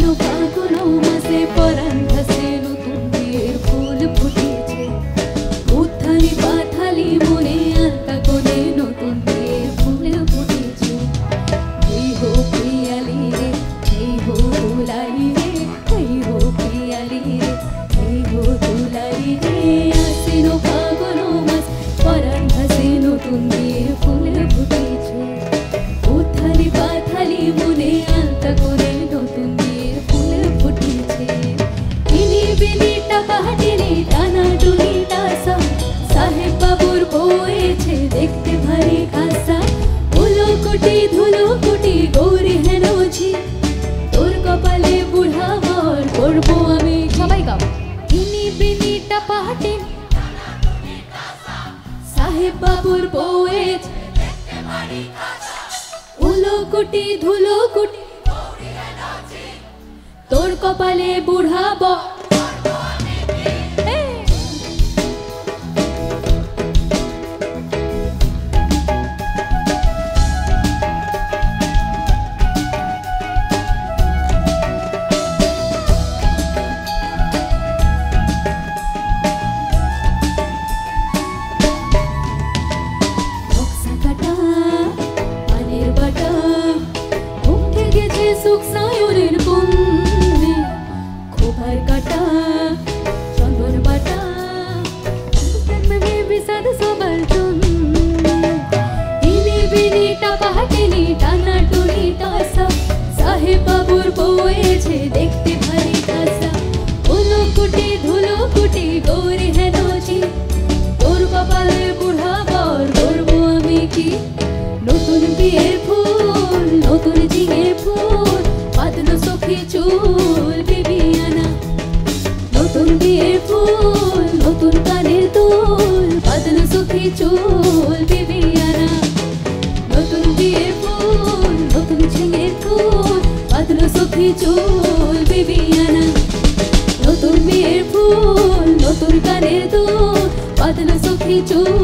আসিলো ফাগুন মাসে পরাণ ভাসে নতুন বিয়ের ফুল ফুটেছে উত্থানি পাথালি মনে আলতা কোণে নতুন বিয়ের ফুল ফুটেছে এই হো পিয়ালি রে এই হো দুলারি রে এই হো পিয়ালি রে এই হো দুলারি রে আসিলো ফাগুন মাস পরাণ ভাসে নতুন বিয়ের ফুল ফুটেছে উত্থানি পাথালি মনে আলতা কোণে নতুন বিয়ের ফুল ফুটেছে ইনি বিনি টাকা হাটিনি টানা টুনি টাসা সাহেব বাবুর বউয়েছে দেখতে ভারী খাসা উলো কুটি ধুলো কুটি গৌরী হেন ঝি তোর কপালে বুড়া বর করবো আমি সবাই গাও ইনি বিনি টাকা হাটিনি সাহেব বাবুর বউয়েছে উলো কুটি ধুলো কুটি তোর কপালে বুড়া বর সুখ সায়নের কুন্দি খোভার কাটা চন্দন বাটা বিষাদ সবার ইনি বিনি টাকা হাটিনি টানা টুনি টাসা সাহেব বাবুর বউয়েছে দেখতে ভারী খাসা উলো কুটি ধুলো কুটি গৌরী হেন ঝি তোর কপালে বুড়া বর করবো আমি কি নতুন বিয়ের ফুল নতুন ঝিঙের ফুল পাতলো সখী চুল বিবিয়ানা নতুন বিয়ের ফুল নতুন কানের দুল পাতলো সখী চুল বিবিয়ানা নতুন বিয়ের ফুল নতুন ঝিঙের ফুল পাতলো সখী চুল বিবিয়ানা নতুন বিয়ের ফুল নতুন কানের দুল পাতলো সখী চুল